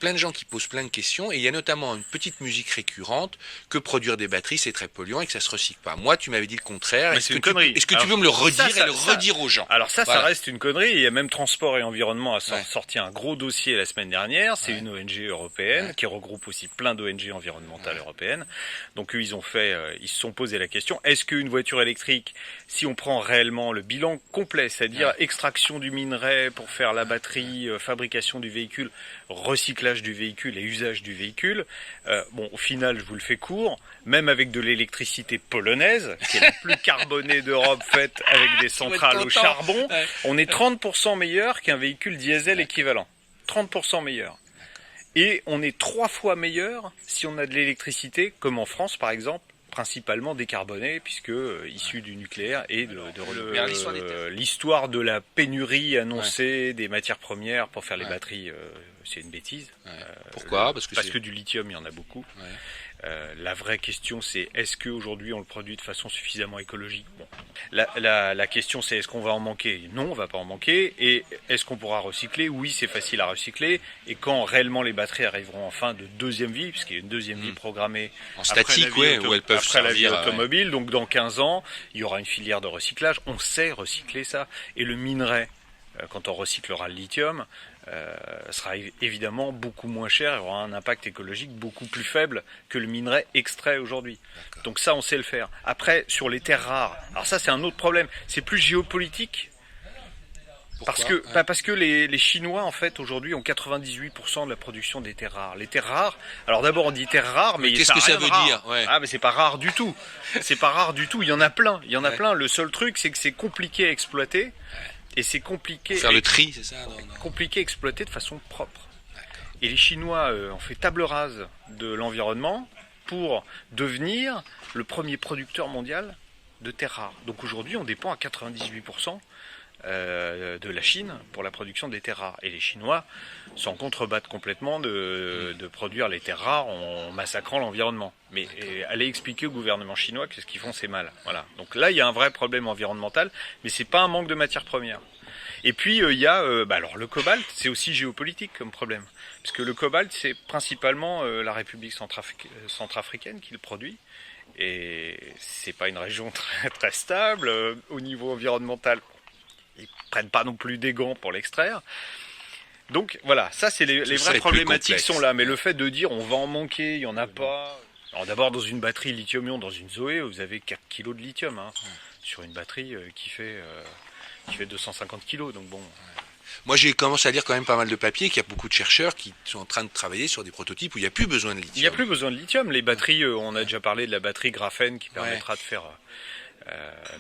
plein de gens qui posent plein de questions, et il y a notamment une petite musique récurrente que produire des batteries, c'est très polluant et que ça se recycle pas. Moi, tu m'avais dit le contraire. Mais c'est une connerie. Est-ce que tu veux me le redire et le redire aux gens? Alors ça Voilà. reste une connerie. Il y a même Transport et Environnement a Ouais. sorti un gros dossier la semaine dernière. C'est Ouais. une ONG européenne Ouais. qui regroupe aussi plein d'ONG environnementales européennes. Donc eux, ils se sont posé la question, est-ce qu'une voiture électrique, si on prend réellement le bilan complet, c'est-à-dire extraction du minerai pour faire la batterie, fabrication du véhicule, recyclage du véhicule et usage du véhicule, au final, je vous le fais court, même avec de l'électricité polonaise, qui est la plus carbonée d'Europe, faite avec des centrales au charbon, on est 30% meilleur qu'un véhicule diesel équivalent. 30% meilleur. Et on est 3 fois meilleur si on a de l'électricité, comme en France par exemple, principalement décarbonée, puisque issue du nucléaire et l'histoire de la pénurie annoncée des matières premières pour faire les batteries, c'est une bêtise. Pourquoi? Parce que du lithium, il y en a beaucoup. La vraie question, c'est est-ce qu'aujourd'hui on le produit de façon suffisamment écologique? Bon. La question, c'est est-ce qu'on va en manquer? Non, on va pas en manquer. Et est-ce qu'on pourra recycler? Oui, c'est facile à recycler. Et quand réellement les batteries arriveront en fin de deuxième vie, puisqu'il y a une deuxième vie programmée en statique, où elles peuvent après la vie servir, automobile, donc dans 15 ans, il y aura une filière de recyclage. On sait recycler ça. Et le minerai, quand on recyclera le lithium, sera évidemment beaucoup moins cher et aura un impact écologique beaucoup plus faible que le minerai extrait aujourd'hui. D'accord. Donc ça, on sait le faire. Après, sur les terres rares, alors ça, c'est un autre problème. C'est plus géopolitique. Pourquoi? Parce que les Chinois, en fait, aujourd'hui, ont 98% de la production des terres rares. Les terres rares, alors d'abord, on dit terres rares, mais qu'est-ce que ça veut dire? Ah, mais c'est pas rare du tout. C'est pas rare du tout. Il y en a plein. Il y en a plein. Le seul truc, c'est que c'est compliqué à exploiter. Et c'est compliqué. Faire le tri, c'est ça? Compliqué à exploiter de façon propre. Et les Chinois ont fait table rase de l'environnement pour devenir le premier producteur mondial de terres rares. Donc aujourd'hui, on dépend à 98% de la Chine pour la production des terres rares. Et les Chinois s'en contrebattent complètement de produire les terres rares en massacrant l'environnement. Mais allez expliquer au gouvernement chinois que ce qu'ils font, c'est mal. Voilà. Donc là, il y a un vrai problème environnemental, mais c'est pas un manque de matières premières. Et puis il y a alors le cobalt, c'est aussi géopolitique comme problème, parce que le cobalt, c'est principalement la République centrafricaine qui le produit. Et c'est pas une région très, très stable au niveau environnemental. Ils prennent pas non plus des gants pour l'extraire. Donc voilà, ça c'est les vraies problématiques sont là. Mais le fait de dire on va en manquer, il y en a pas. Alors d'abord dans une batterie lithium-ion, dans une Zoé, vous avez 4 kg de lithium sur une batterie qui fait 250 kg. Donc bon. Moi, j'ai commencé à lire quand même pas mal de papiers, qu'il y a beaucoup de chercheurs qui sont en train de travailler sur des prototypes où il n'y a plus besoin de lithium. Il n'y a plus besoin de lithium. Les batteries, on a déjà parlé de la batterie graphène qui permettra de faire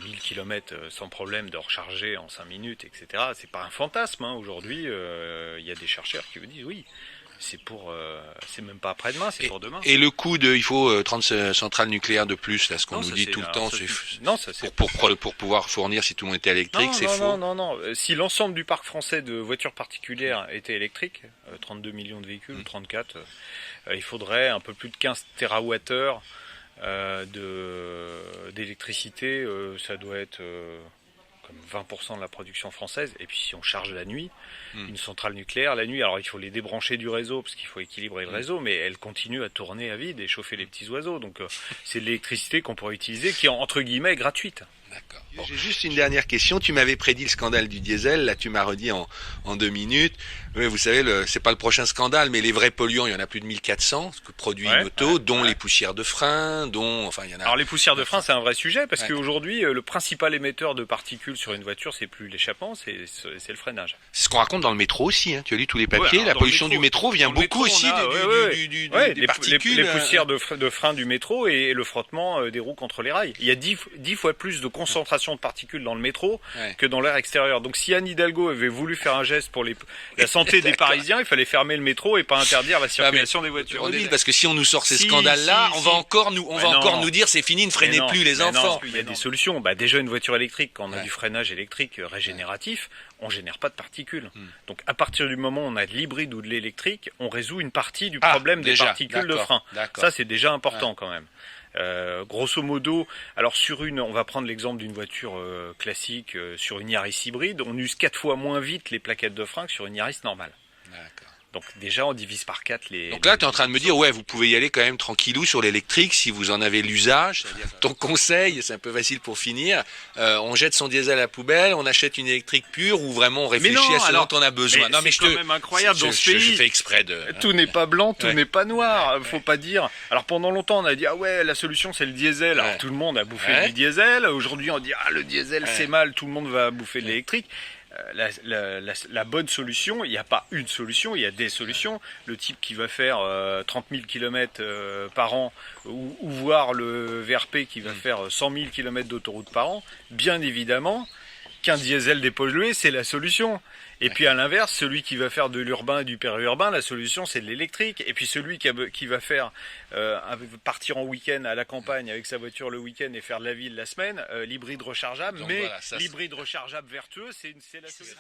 1000 km sans problème, de recharger en 5 minutes, etc. C'est pas un fantasme. Aujourd'hui, il y a des chercheurs qui vous disent oui. C'est même pas après-demain, c'est pour demain. Et le coût il faut 30 centrales nucléaires de plus, là, ce qu'on nous dit tout le temps, pour pouvoir fournir si tout le monde était électrique, c'est faux. Non. Si l'ensemble du parc français de voitures particulières était électrique, 32 millions de véhicules, ou 34, il faudrait un peu plus de 15 TWh d'électricité, ça doit être comme 20% de la production française. Et puis si on charge la nuit, une centrale nucléaire la nuit, alors il faut les débrancher du réseau parce qu'il faut équilibrer le réseau, mais elle continue à tourner à vide et chauffer les petits oiseaux. Donc c'est de l'électricité qu'on pourrait utiliser qui est entre guillemets gratuite. D'accord. Bon. J'ai juste une dernière question. Tu m'avais prédit le scandale du diesel. Là, tu m'as redit en 2 minutes. Oui, vous savez, c'est pas le prochain scandale, mais les vrais polluants, il y en a plus de 1400 que produit une auto, dont les poussières de frein, il y en a. Alors les poussières de frein, c'est un vrai sujet parce qu'aujourd'hui, le principal émetteur de particules sur une voiture, c'est plus l'échappement, c'est le freinage. C'est ce qu'on raconte dans le métro aussi. Tu as lu tous les papiers. La pollution du métro vient beaucoup aussi des particules. Les poussières de frein du métro et le frottement des roues contre les rails. Il y a 10 fois plus de concentration de particules dans le métro que dans l'air extérieur. Donc si Anne Hidalgo avait voulu faire un geste pour la santé des Parisiens, il fallait fermer le métro et pas interdire la circulation des voitures. Parce que si on nous sort ces scandales-là, on va encore nous dire c'est fini, ne freinez plus les enfants. Il y a des solutions. Déjà une voiture électrique, quand on a du freinage électrique régénératif, on génère pas de particules. Donc à partir du moment où on a de l'hybride ou de l'électrique, on résout une partie du problème des particules de frein. Ça c'est déjà important quand même. Grosso modo, alors on va prendre l'exemple d'une voiture classique, sur une Yaris hybride, on use 4 fois moins vite les plaquettes de frein que sur une Yaris normale. Donc déjà, on divise par 4 les... Donc là, tu es en train de me dire, ouais, vous pouvez y aller quand même tranquillou sur l'électrique si vous en avez l'usage. Ton conseil, c'est un peu facile pour finir, on jette son diesel à la poubelle, on achète une électrique pure ou vraiment on réfléchit à ce dont on a besoin. Non, mais c'est quand même incroyable dans ce pays. Je fais exprès de... Tout n'est pas blanc, tout n'est pas noir. Faut pas dire... Alors pendant longtemps, on a dit, ah ouais, la solution c'est le diesel. Alors tout le monde a bouffé du diesel. Aujourd'hui, on dit, ah le diesel c'est mal, tout le monde va bouffer de l'électrique. La bonne solution, il n'y a pas une solution, il y a des solutions. Le type qui va faire 30 000 km par an ou voir le VRP qui va faire 100 000 km d'autoroute par an, bien évidemment qu'un diesel dépollué, c'est la solution. Et puis à l'inverse, celui qui va faire de l'urbain et du périurbain, la solution c'est de l'électrique. Et puis celui qui va faire partir en week-end à la campagne avec sa voiture le week-end et faire de la ville la semaine, l'hybride rechargeable. Donc mais voilà, l'hybride rechargeable vertueux, c'est la solution.